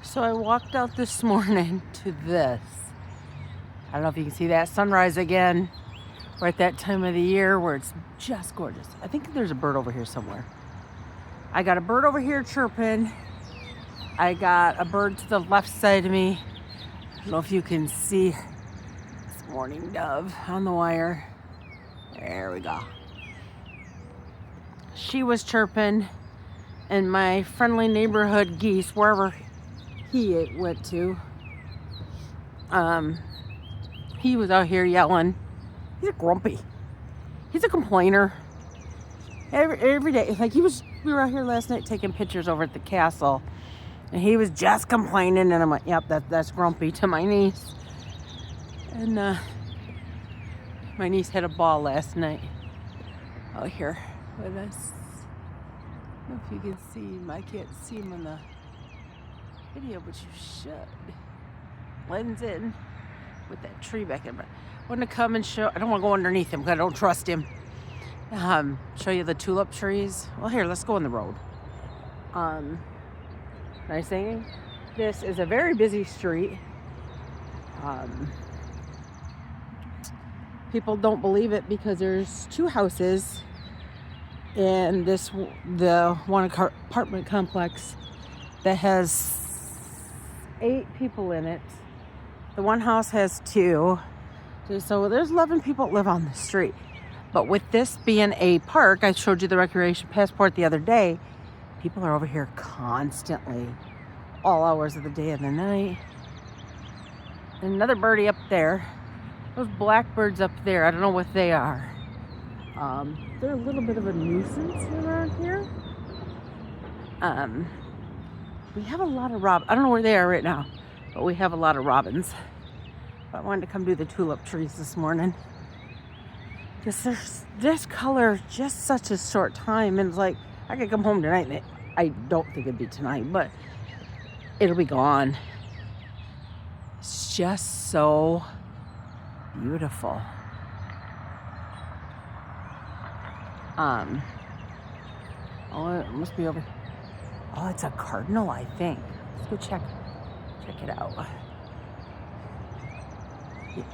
So I walked out this morning to this. I don't know if you can see that sunrise again. We're at that time of the year where it's just gorgeous. I think there's a bird over here somewhere. I got a bird over here chirping. I got a bird to the left side of me. I don't know if you can see this mourning dove on the wire. There we go. She was chirping, and my friendly neighborhood geese, wherever he went to, he was out here yelling. He's a grumpy. He's a complainer. Every day, like we were out here last night taking pictures over at the castle, and he was just complaining, and I'm like, yep, that's grumpy to my niece. And my niece had a ball last night out here with us. I don't know if you can see him. I can't see him on the video, but you should. Blends in with that tree back in. But I want to come and show. I don't want to go underneath him because I don't trust him. Show you the tulip trees. Well, here, let's go on the road. Nice thing. This is a very busy street. People don't believe it because there's two houses in the one apartment complex that has 8 people in it. The one house has 2. So there's 11 people that live on the street. But with this being a park, I showed you the recreation passport the other day. People are over here constantly, all hours of the day and the night. And another birdie up there. Those blackbirds up there, I don't know what they are. They're a little bit of a nuisance around here. We have a lot of robins. I don't know where they are right now, but we have a lot of robins. But I wanted to come do the tulip trees this morning. Because there's this color just such a short time, and it's like I could come home tonight, and I don't think it'd be tonight, but it'll be gone. It's just so beautiful. Oh, it must be over. Oh, it's a cardinal, I think. Let's go check it out.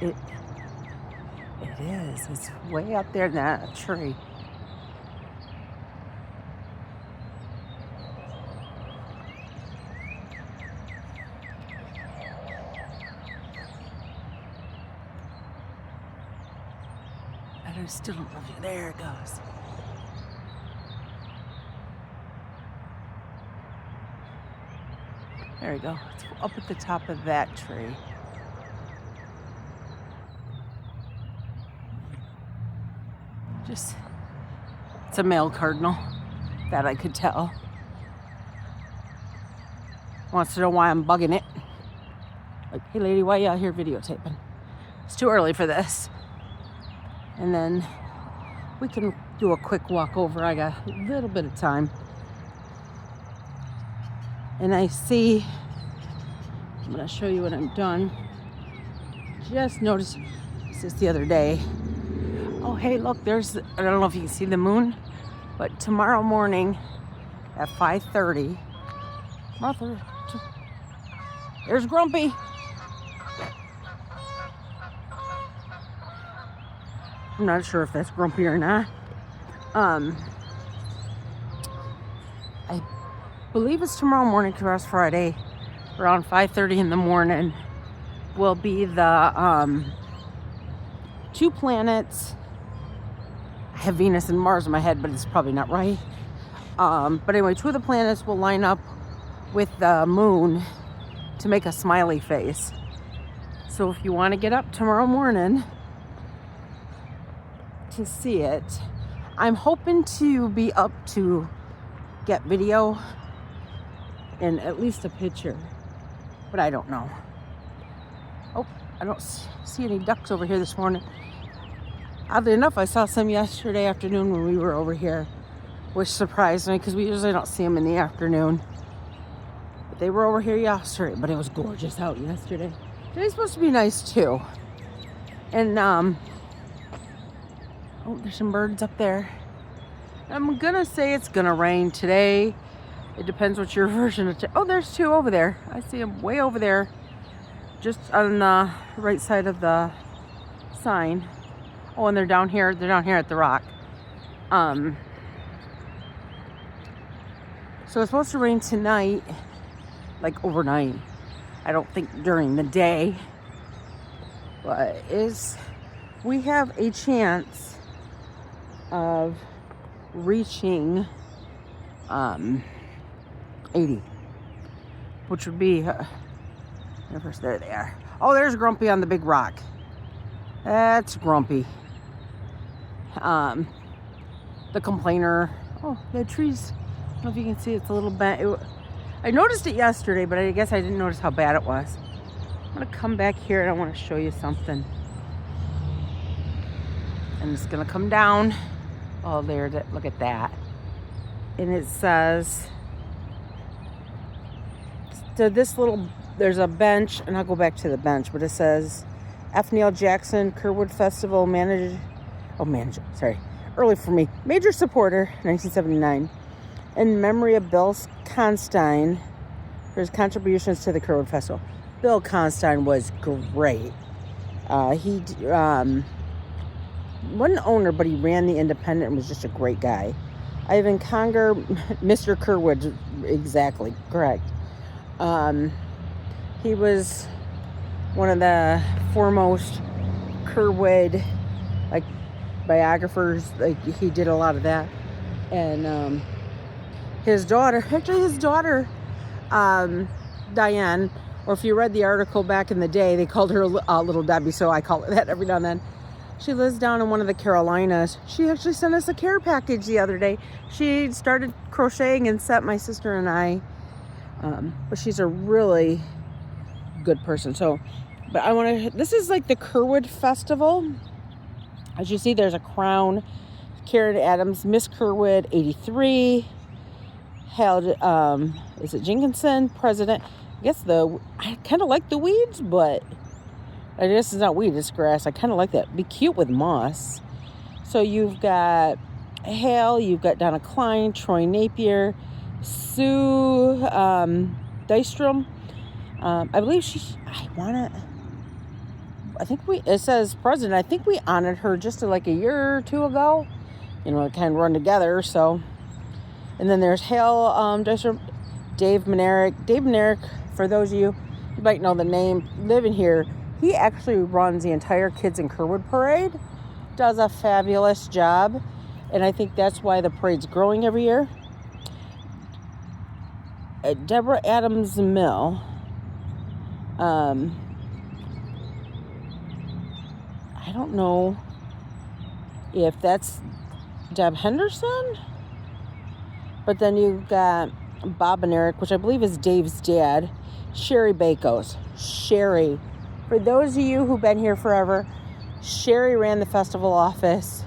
It is. It's way up there in that tree. I still don't know. There it goes. There we go. It's up at the top of that tree. It's a male cardinal, that I could tell. Wants to know why I'm bugging it. Like, hey lady, why are you out here videotaping? It's too early for this. And then we can do a quick walk over. I got a little bit of time. And I see, I'm going to show you when I'm done. Just noticed this the other day. Oh, hey, look, I don't know if you can see the moon, but tomorrow morning at 5:30, there's Grumpy. I'm not sure if that's Grumpy or not. I believe it's tomorrow morning, because Friday, around 5:30 in the morning, will be the 2 planets. I have Venus and Mars in my head, but it's probably not right. But anyway, 2 of the planets will line up with the moon to make a smiley face. So if you want to get up tomorrow morning to see it, I'm hoping to be up to get video and at least a picture, but I don't know. Oh, I don't see any ducks over here this morning. Oddly enough, I saw some yesterday afternoon when we were over here, which surprised me because we usually don't see them in the afternoon. But they were over here yesterday, but it was gorgeous out yesterday. Today's supposed to be nice too. And oh, there's some birds up there. I'm gonna say it's gonna rain today. It depends what your version of... Oh, there's two over there. I see them way over there. Just on the right side of the sign. Oh, and they're down here. They're down here at the rock. So it's supposed to rain tonight. Like overnight. I don't think during the day. But we have a chance of reaching 80, which would be there they are. Oh, there's Grumpy on the big rock. That's Grumpy. The complainer. Oh, the trees. I don't know if you can see, it's a little bent. I noticed it yesterday, but I guess I didn't notice how bad it was. I'm gonna come back here and I want to show you something. And it's gonna come down. Oh, there, look at that. And it says, so there's a bench, and I'll go back to the bench, but it says, F. Neil Jackson, Kerwood Festival early for me, major supporter, 1979, in memory of Bill Constein for his contributions to the Kerwood Festival. Bill Constein was great. He wasn't owner, but he ran the Independent and was just a great guy. Ivan Conger, Mr. Kerwood, exactly, correct. He was one of the foremost Kerwood, like, biographers. Like, he did a lot of that. And his daughter, Diane, or if you read the article back in the day, they called her Little Debbie, so I call it that every now and then. She lives down in one of the Carolinas. She actually sent us a care package the other day. She started crocheting and sent my sister and I. But she's a really good person. So, but this is like the Kerwood Festival. As you see, there's a crown. Karen Adams, Miss Kerwood, 83. Held, is it Jenkinson, president? I kind of like the weeds, but I guess it's not weed, it's grass. I kind of like that. Be cute with moss. So you've got Hale, you've got Donna Klein, Troy Napier, Sue Dystrom. I believe it says president. I think we honored her just like a year or two ago. You know, it kind of run together. So, and then there's Hale Dystrom, Dave Manerick. Dave Manerick, for those of you might know the name, living here, he actually runs the entire Kids in Kerwood parade. Does a fabulous job. And I think that's why the parade's growing every year. Deborah Adams Mill. I don't know if that's Deb Henderson. But then you've got Bob and Eric, which I believe is Dave's dad. Sherry Bakos. Sherry. For those of you who've been here forever, Sherry ran the festival office.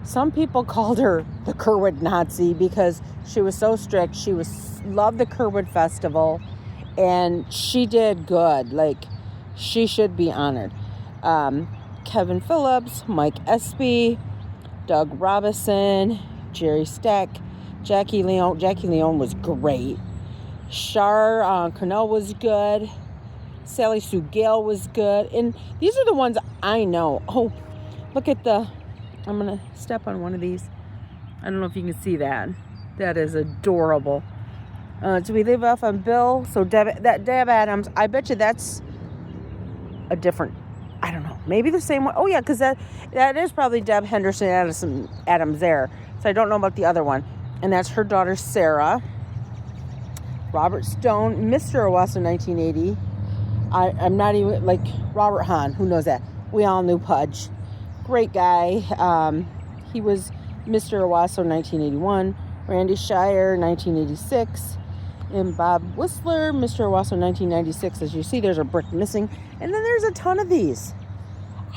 Some people called her the Kerwood Nazi because she was so strict. She loved the Kerwood Festival, and she did good. Like, she should be honored. Kevin Phillips, Mike Espy, Doug Robinson, Jerry Steck, Jackie Leone. Jackie Leone was great. Shar Cornell was good. Sally Sue Gale was good. And these are the ones I know. Oh, look at I'm going to step on one of these. I don't know if you can see that. That is adorable. Do we leave off on Bill? So Deb Adams, I bet you that's a different, I don't know, maybe the same one. Oh yeah, because that is probably Deb Henderson Adams there. So I don't know about the other one. And that's her daughter, Sarah. Robert Stone, Mr. Owasso, 1980. I'm not even, like, Robert Hahn, who knows that? We all knew Pudge. Great guy. He was Mr. Owasso, 1981. Randy Shire, 1986. And Bob Whistler, Mr. Owasso, 1996. As you see, there's a brick missing. And then there's a ton of these.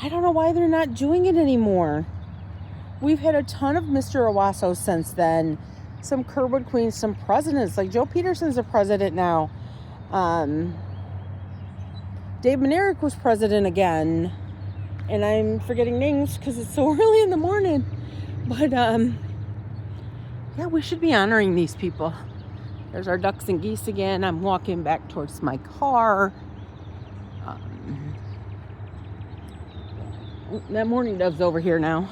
I don't know why they're not doing it anymore. We've had a ton of Mr. Owasso since then. Some Kerwood Queens, some presidents. Like Joe Peterson's a president now. Dave Manerick was president again. And I'm forgetting names because it's so early in the morning. But, yeah, we should be honoring these people. There's our ducks and geese again. I'm walking back towards my car. That mourning dove's over here now.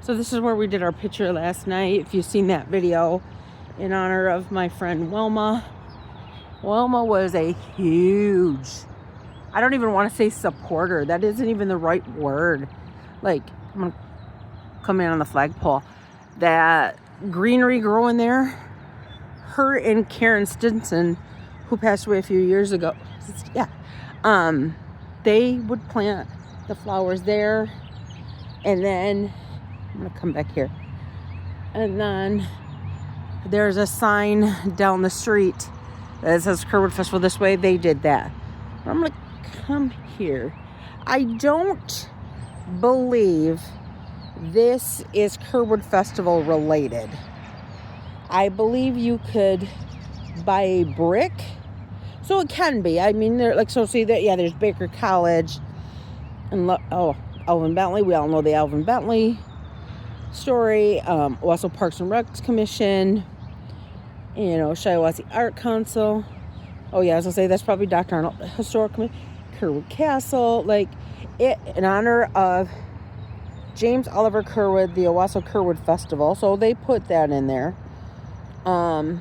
So this is where we did our picture last night. If you've seen that video, in honor of my friend Wilma. Wilma was a huge, I don't even want to say supporter. That isn't even the right word. Like, I'm going to come in on the flagpole. That greenery growing there, her and Karen Stinson, who passed away a few years ago, they would plant the flowers there. And then, I'm going to come back here. And then there's a sign down the street that says Kerwood Festival this way. They did that. I'm going to come here. I don't believe this is Kerwood Festival related. I believe you could buy a brick. So it can be. I mean, they're like, so see that, yeah, there's Baker College. And Alvin Bentley. We all know the Alvin Bentley story. Also Parks and Rec Commission. You know, Shiawassee Art Council. Oh yeah, I was gonna say that's probably Dr. Arnold Historic Committee. Kerwood Castle, like it in honor of James Oliver Kerwood, the Owasso Kerwood Festival. So they put that in there. So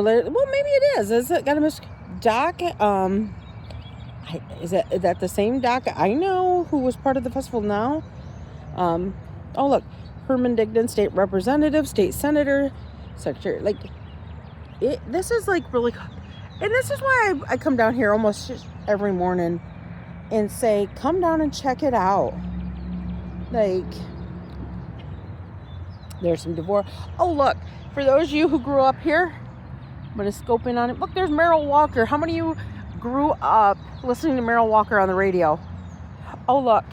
there, well, maybe it is. Is it got a doc? Is that the same doc I know who was part of the festival now? Oh look, Herman Digdon, state representative, state senator, secretary. Like this is like really, and this is why I come down here almost just every morning and say, come down and check it out. Like, there's some divorce. Oh look, for those of you who grew up here, I'm gonna scope in on it. Look, there's Merrill Walker. How many of you grew up listening to Merrill Walker on the radio? Oh look.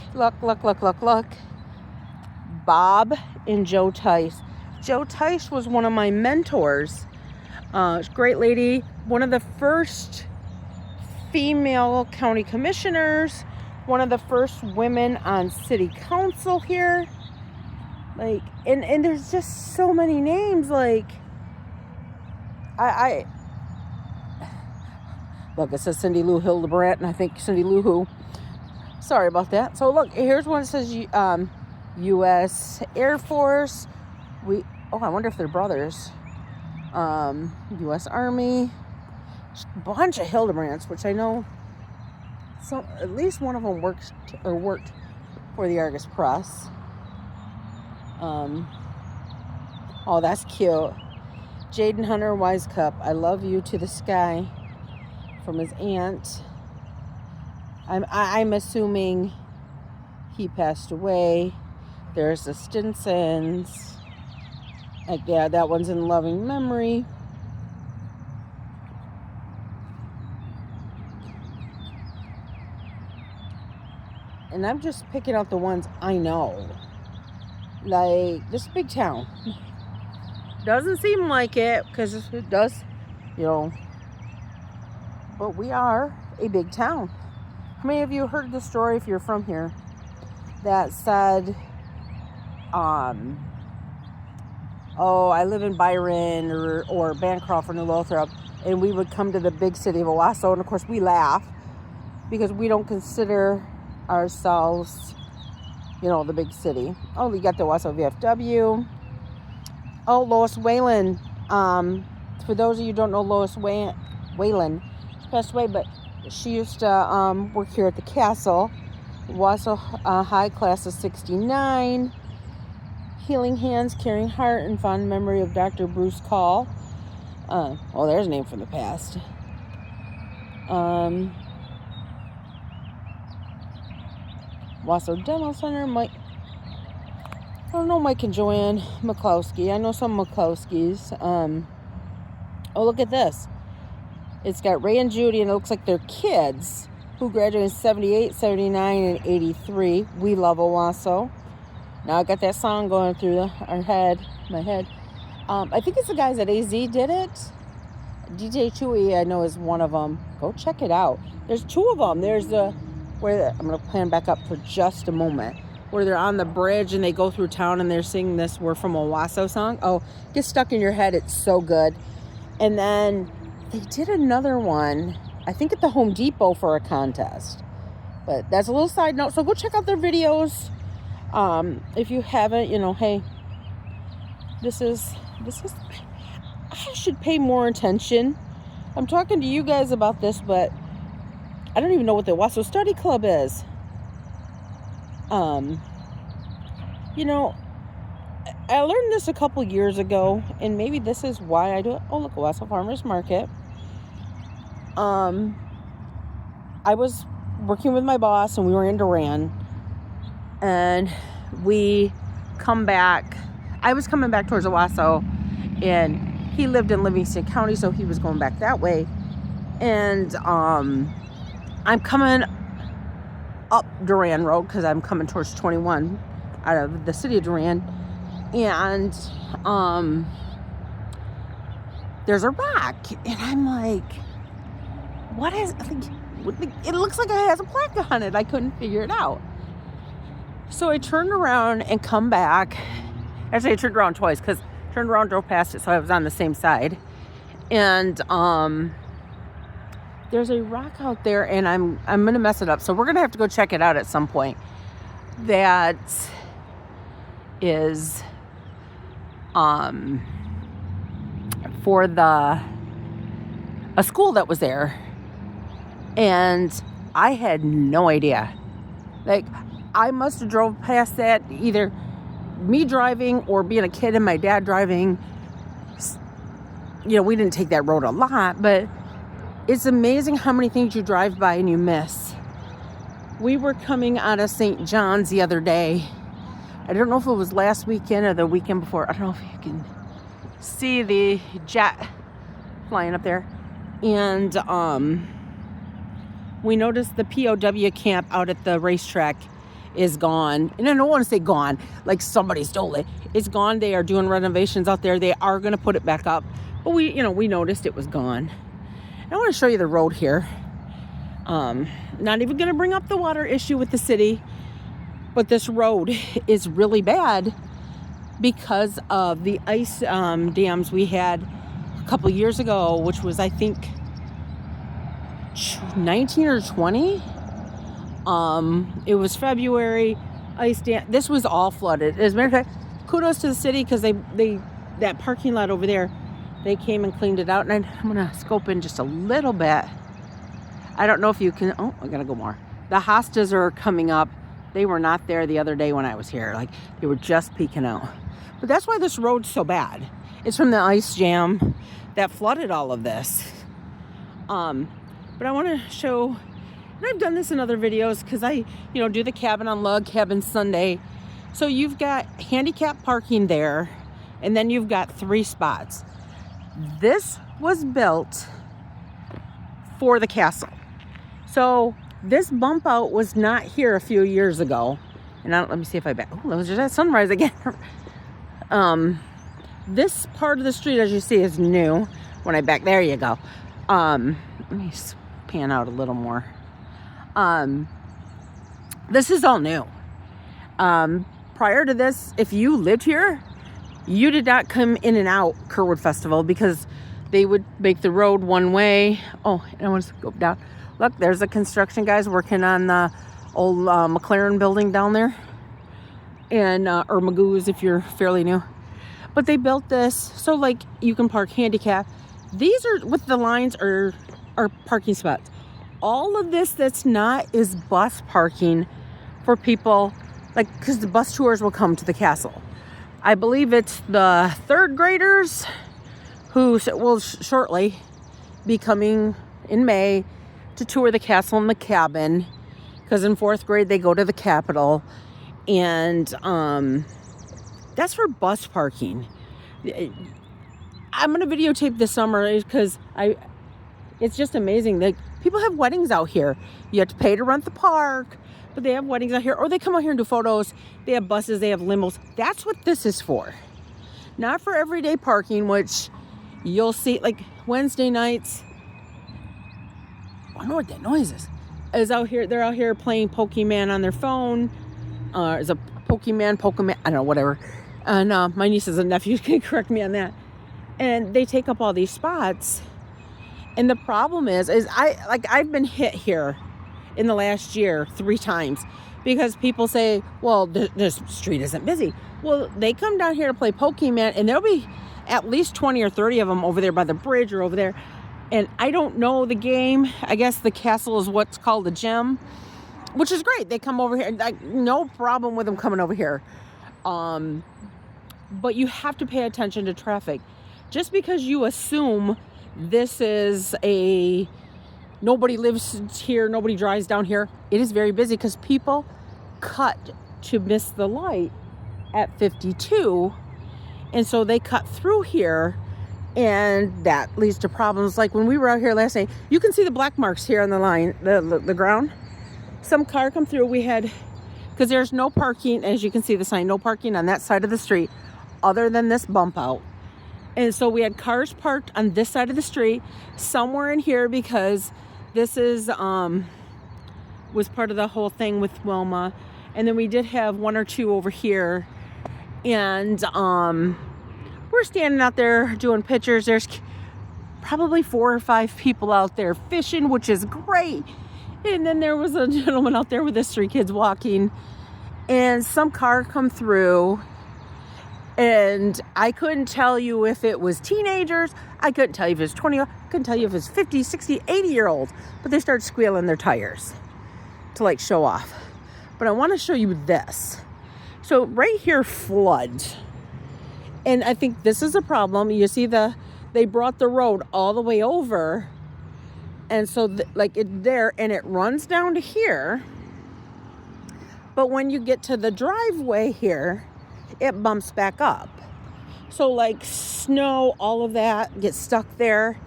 Bob and Joe Tice. Joe Tice was one of my mentors. Great lady, one of the first female county commissioners, one of the first women on city council here. Like, and there's just so many names. Like, I look, it says Cindy Lou Hildebrandt, and I think Cindy Lou who. Sorry about that. So look, here's one that says U.S. Air Force. I wonder if they're brothers. U.S. Army. Just a bunch of Hildebrandts, which I know at least one of them worked for the Argus Press. Oh, that's cute. Jaden Hunter Wisecup, I love you to the sky, from his aunt. I'm assuming he passed away. There's the Stinsons. Like, yeah, that one's in loving memory. And I'm just picking out the ones I know. Like, this big town. Doesn't seem like it, because it does, you know. But we are a big town. How many of you heard the story, if you're from here, that said, oh, I live in Byron or Bancroft or New Lothrop, and we would come to the big city of Owasso, and of course we laugh because we don't consider ourselves, you know, the big city. Oh, we got the Owasso VFW. Oh, Lois Whalen. For those of you who don't know Lois Whalen, she passed away, but she used to work here at the castle. Owasso High Class of 69. Healing Hands, Caring Heart, in fond memory of Dr. Bruce Call. Oh, there's a name from the past. Owasso Dental Center, Mike. I don't know Mike and Joanne McCloskey. I know some McCloskeys. Oh, look at this. It's got Ray and Judy, and it looks like they're kids who graduated in 78, 79, and 83. We love Owasso. Now I got that song going through my head. I think it's the guys at AZ did it. DJ Chewy, I know, is one of them. Go check it out. There's two of them. There's I'm going to plan back up for just a moment. where they're on the bridge and they go through town and they're singing this "We're from Owasso" song. Oh, gets stuck in your head. It's so good. And then they did another one, I think at the Home Depot for a contest. But that's a little side note. So go check out their videos. If you haven't, hey, this is, I should pay more attention. I'm talking to you guys about this, but I don't even know what the Owasso Study Club is. I learned this a couple years ago, and maybe this is why I do it. Oh, look, Owasso Farmers Market. I was working with my boss, and we were in Duran, and we come back. I was coming back towards Owasso, and he lived in Livingston County, so he was going back that way. And I'm coming up Duran Road because I'm coming towards 21 out of the city of Duran. And there's a rock, and I'm like, what is it? Looks like it has a plaque on it. I couldn't figure it out. So I turned around and come back. Actually, I turned around twice because turned around, drove past it, so I was on the same side. And there's a rock out there, and I'm gonna mess it up. So we're gonna have to go check it out at some point. That is for a school that was there, and I had no idea. Like, I must have drove past that, either me driving or being a kid and my dad driving. We didn't take that road a lot, but it's amazing how many things you drive by and you miss. We were coming out of St. John's the other day. I don't know if it was last weekend or the weekend before. I don't know if you can see the jet flying up there. And we noticed the POW camp out at the racetrack is gone. And I don't want to say gone, like somebody stole it. It's gone. They are doing renovations out there. They are going to put it back up. But we noticed it was gone. I want to show you the road here. Not even going to bring up the water issue with the city. But this road is really bad because of the ice dams we had a couple years ago, which was, I think, 19 or 20. It was February, ice dam. This was all flooded. As a matter of fact, kudos to the city because they that parking lot over there, they came and cleaned it out. And I'm going to scope in just a little bit. I don't know if you can. Oh, I got to go more. The hostas are coming up. They were not there the other day when I was here. Like, they were just peeking out. But that's why this road's so bad. It's from the ice jam that flooded all of this. But I want to show, and I've done this in other videos because I, do the cabin on lug, cabin Sunday. So you've got handicap parking there, and then you've got 3 spots. This was built for the castle. So this bump out was not here a few years ago. And let me see if I back. Oh, that was just at sunrise again. This part of the street, as you see, is new. When I back, there you go. Let me pan out a little more. This is all new. Prior to this, if you lived here, you did not come in and out Kerwood Festival because they would make the road one way. Oh, and I want to go down. Look, there's the construction guys working on the old McLaren building down there. And, or Magoo's if you're fairly new. But they built this so, like, you can park handicap. These are, with the lines, are parking spots. All of this that's not is bus parking for people, like, because the bus tours will come to the castle. I believe it's the 3rd graders who will shortly be coming in May to tour the castle and the cabin, because in 4th grade they go to the Capitol, and that's for bus parking. I'm gonna videotape this summer because it's just amazing. Like, people have weddings out here. You have to pay to rent the park, but they have weddings out here, or they come out here and do photos. They have buses, they have limos. That's what this is for. Not for everyday parking, which you'll see, like, Wednesday nights. I don't know what that noise is out here. They're out here playing Pokemon on their phone. Is a Pokemon, I don't know, whatever. And my nieces and nephews can correct me on that. And they take up all these spots. And the problem is I've been hit here in the last year 3 times because people say, well, this street isn't busy. Well, they come down here to play Pokemon, and there'll be at least 20 or 30 of them over there by the bridge or over there. And I don't know the game. I guess the castle is what's called a gym, which is great. They come over here. Like, no problem with them coming over here. But you have to pay attention to traffic. Just because you assume this is nobody lives here, nobody drives down here, it is very busy because people cut to miss the light at 52. And so they cut through here, and that leads to problems. Like when we were out here last night, you can see the black marks here on the line, the ground. Some car come through. We had, because there's no parking, as you can see the sign, no parking on that side of the street other than this bump out. And so we had cars parked on this side of the street, somewhere in here, because this is was part of the whole thing with Wilma. And then we did have 1 or 2 over here. And we're standing out there doing pictures. There's probably 4 or 5 people out there fishing, which is great. And then there was a gentleman out there with his 3 kids walking, and some car come through, and I couldn't tell you if it was teenagers. I couldn't tell you if it was 20. I couldn't tell you if it was 50, 60, 80-year-olds. But they started squealing their tires to like show off. But I want to show you this. So right here floods. And I think this is a problem. You see they brought the road all the way over. And so it's there, and it runs down to here. But when you get to the driveway here, it bumps back up. So like snow, all of that gets stuck there.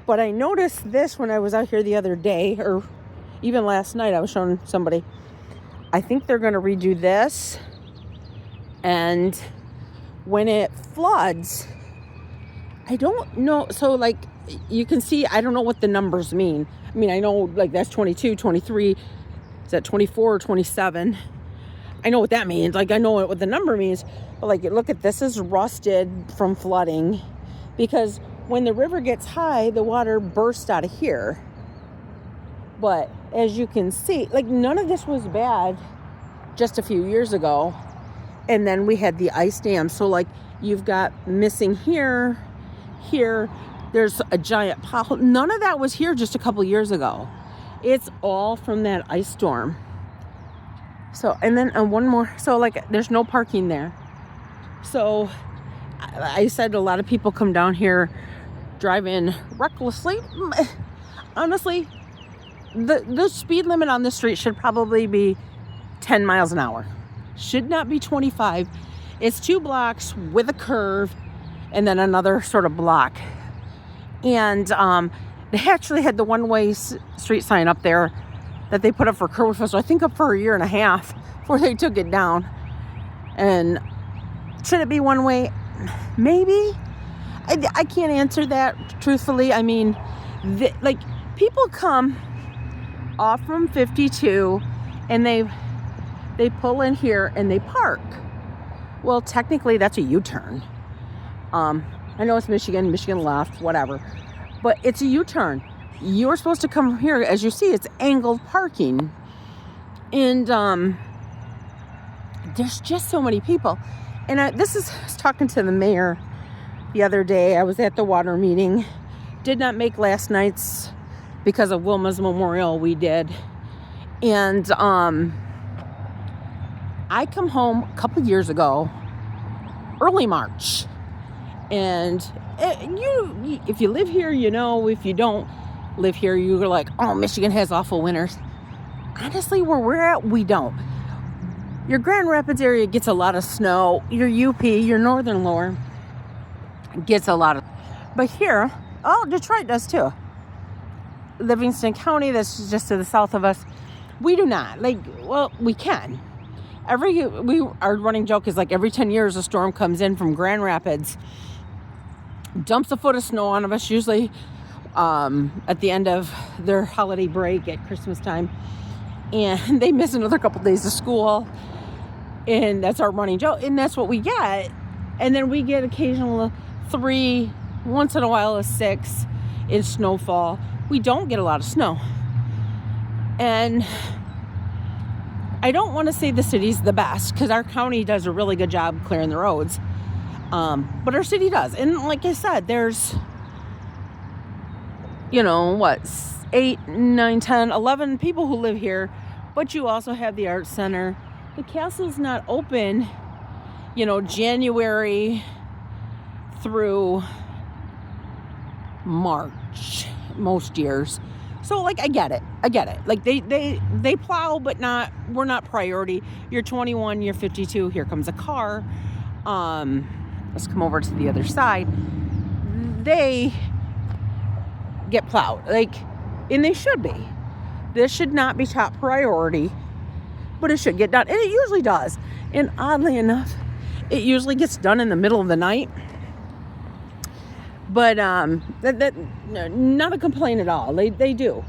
But I noticed this when I was out here the other day, or even last night, I was showing somebody. I think they're going to redo this. And when it floods, I don't know. So like you can see, I don't know what the numbers mean. I mean, I know like that's 22, 23. Is that 24 or 27? I know what that means. Like I know what the number means. But like look at this, is rusted from flooding, because when the river gets high, the water bursts out of here. But as you can see, like none of this was bad just a few years ago. And then we had the ice dam. So like you've got missing here, there's a giant pothole. None of that was here just a couple years ago. It's all from that ice storm. So, and then one more. So like there's no parking there. So I said a lot of people come down here driving recklessly. Honestly, the speed limit on this street should probably be 10 miles an hour. Should not be 25. It's 2 blocks with a curve and then another sort of block. And they actually had the one-way street sign up there that they put up for Kerwood Festival, I think up for a year and a half before they took it down. And should it be one way? Maybe. I can't answer that truthfully. I mean, like people come off from 52 and they pull in here and they park. Well, technically that's a U-turn. I know it's Michigan left, whatever, but it's a U-turn. You're supposed to come here. As you see, it's angled parking. And there's just so many people. And I was talking to the mayor the other day. I was at the water meeting. Did not make last night's because of Wilma's memorial. We did. And I come home a couple years ago, early March. And if you live here, you know. If you don't live here, you're like, oh, Michigan has awful winters. Honestly, where we're at, we don't. Your Grand Rapids area gets a lot of snow. Your UP, your northern lower, gets a lot of. But here, Detroit does too. Livingston County, that's just to the south of us, we do not. We can. Our running joke is like every 10 years a storm comes in from Grand Rapids, dumps a foot of snow on us, usually at the end of their holiday break at Christmas time, and they miss another couple days of school. And that's our running joke. And that's what we get. And then we get occasional 3, once in a while a 6 in snowfall. We don't get a lot of snow. And I don't want to say the city's the best, because our county does a really good job clearing the roads. But our city does. And like I said, there's, 8, 9, 10, 11 people who live here. But you also have the Arts Center. The castle's not open, January through March most years. So I get it. Like they plow, but we're not priority. You're 21, you're 52, here comes a car. Let's come over to the other side. They get plowed, and they should be. This should not be top priority, but it should get done. And it usually does. And oddly enough, it usually gets done in the middle of the night. But not a complaint at all. They do.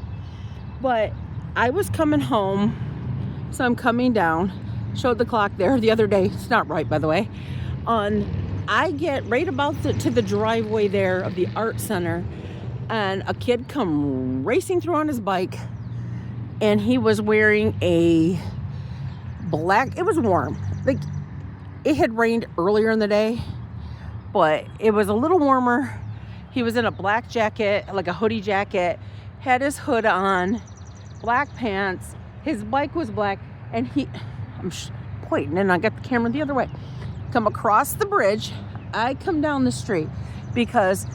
But I was coming home, so I'm coming down. Showed the clock there the other day. It's not right, by the way. I get right about to the driveway there of the Art Center, and a kid come racing through on his bike, and he was wearing a black. It was warm. It had rained earlier in the day, but it was a little warmer. He was in a black jacket, like a hoodie jacket, had his hood on, black pants. His bike was black, and I'm pointing, and I got the camera the other way. Come across the bridge. I come down the street because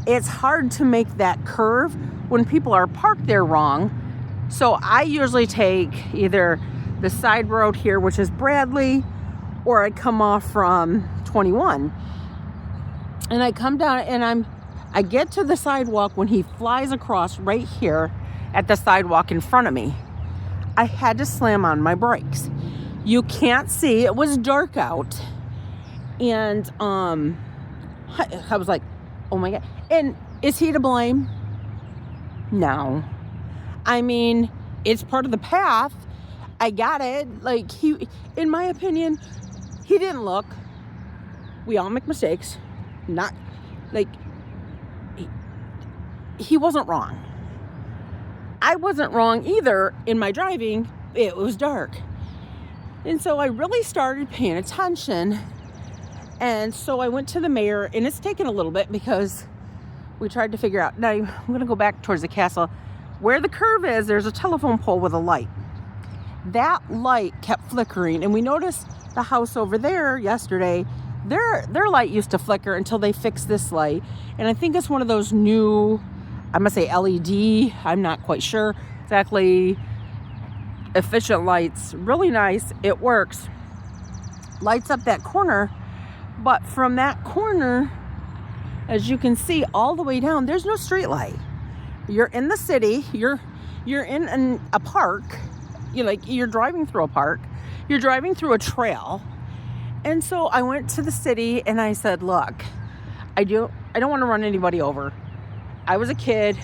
it's hard to make that curve when people are parked there wrong. So I usually take either the side road here, which is Bradley, or I come off from 21. And I come down, and I get to the sidewalk when he flies across right here at the sidewalk in front of me. I had to slam on my brakes. You can't see. It was dark out. And I was like, oh my God. And is he to blame? No. I mean, it's part of the path. I got it. In my opinion, he didn't look. We all make mistakes. Not he wasn't wrong. I wasn't wrong either in my driving. It was dark. And so I really started paying attention. And so I went to the mayor, and it's taken a little bit because we tried to figure out. Now I'm going to go back towards the castle. Where the curve is, there's a telephone pole with a light. That light kept flickering, and we noticed the house over there yesterday, their light used to flicker until they fixed this light. And I think it's one of those new, I'm going to say LED, I'm not quite sure exactly, efficient lights. Really nice. It works. Lights up that corner. But from that corner, as you can see, all the way down, there's no street light. You're in the city. You're in a park. You're driving through a park. You're driving through a trail. And so I went to the city, and I said, look, I don't want to run anybody over. I was a kid.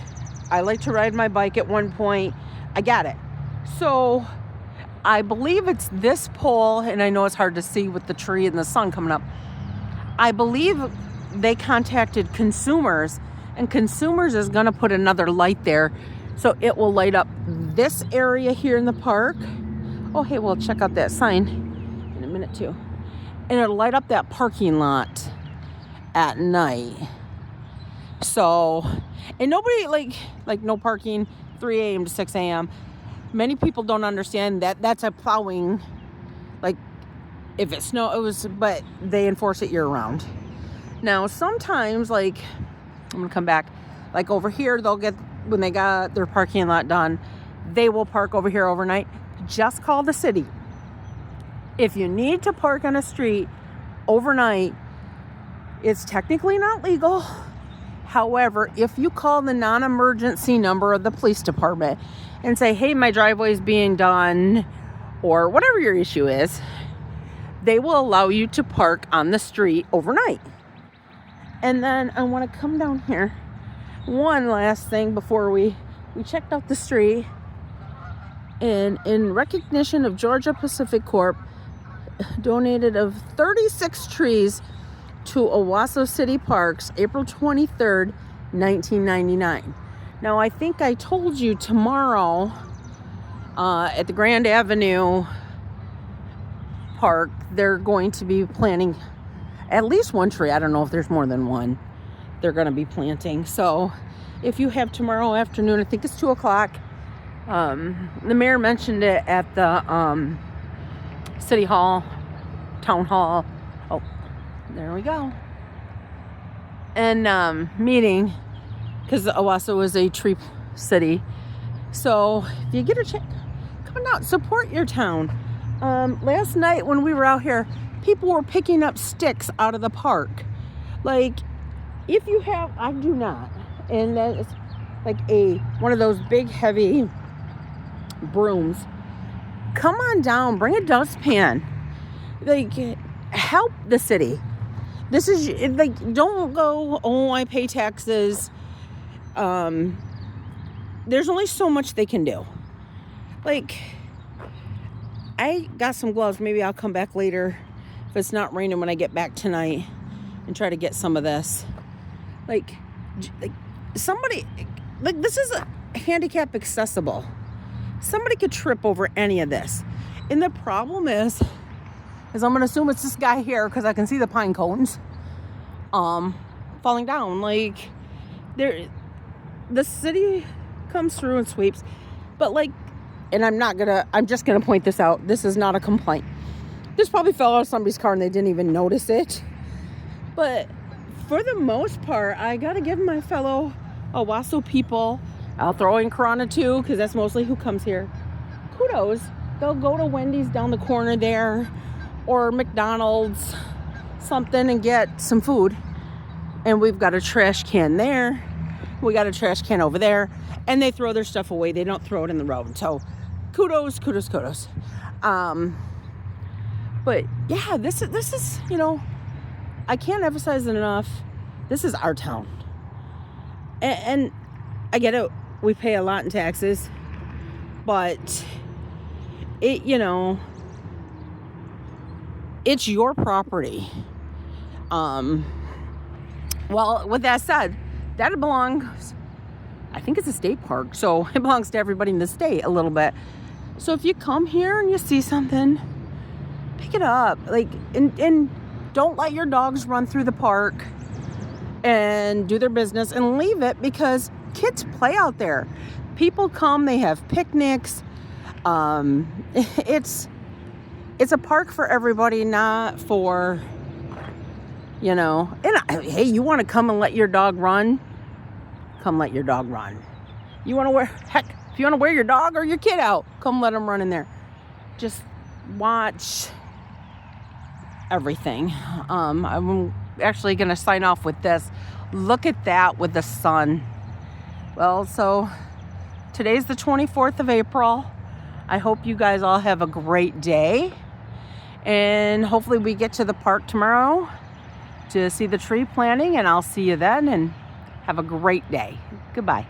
I like to ride my bike at one point. I got it. So I believe it's this pole, and I know it's hard to see with the tree and the sun coming up. I believe they contacted Consumers, and Consumers is going to put another light there, so it will light up this area here in the park. Oh, hey, we'll check out that sign in a minute too. And it'll light up that parking lot at night. So, and nobody, like no parking 3 a.m. to 6 a.m. Many people don't understand that that's a plowing, if it snows, but they enforce it year round. Now, sometimes, I'm going to come back, over here, when they got their parking lot done, they will park over here overnight. Just call the city. If you need to park on a street overnight, it's technically not legal. However, if you call the non-emergency number of the police department and say, hey, my driveway is being done, or whatever your issue is, they will allow you to park on the street overnight. And then I want to come down here. One last thing before we checked out the street. And in recognition of Georgia Pacific Corp, donated of 36 trees to Owasso City Parks, April 23rd, 1999. Now, I think I told you tomorrow at the Grand Avenue Park, they're going to be planting at least one tree. I don't know if there's more than one they're going to be planting. So if you have tomorrow afternoon, I think it's 2 o'clock. The mayor mentioned it at the City Hall, Town Hall. Oh, there we go. And meeting, because Owasso is a tree city. So if you get a chance, come on out, support your town. Last night when we were out here, people were picking up sticks out of the park. Like, if you have, I do not. And that's like one of those big, heavy brooms. Come on down, bring a dustpan. Like, help the city. This is, like, don't go, oh, I pay taxes. There's only so much they can do. Like, I got some gloves. Maybe I'll come back later if it's not raining when I get back tonight and try to get some of this. Like somebody, like, this is a handicap accessible. Somebody could trip over any of this. And the problem is I'm going to assume it's this guy here because I can see the pine cones falling down. Like, the city comes through and sweeps, but like, and I'm just gonna point this out. This is not a complaint. This probably fell out of somebody's car and they didn't even notice it. But for the most part, I gotta give my fellow Owasso people, I'll throw in Corona too, because that's mostly who comes here, kudos. They'll go to Wendy's down the corner there, or McDonald's, something, and get some food. And we've got a trash can there. We got a trash can over there. And they throw their stuff away. They don't throw it in the road. So kudos. But yeah, this is, you know, I can't emphasize it enough. This is our town. And I get it. We pay a lot in taxes. But it, you know, it's your property. Well, with that said, that belongs, I think it's a state park, so it belongs to everybody in the state a little bit. So if you come here and you see something, pick it up. Like, and don't let your dogs run through the park and do their business and leave it, because kids play out there. People come, they have picnics. It's a park for everybody, not for, you know. And hey, you want to come and let your dog run? Come let your dog run. You want to if you want to wear your dog or your kid out, come let them run in there. Just watch everything. I'm actually going to sign off with this. Look at that with the sun. Well, so today's the 24th of April. I hope you guys all have a great day. And hopefully we get to the park tomorrow to see the tree planting, and I'll see you then, and have a great day. Goodbye.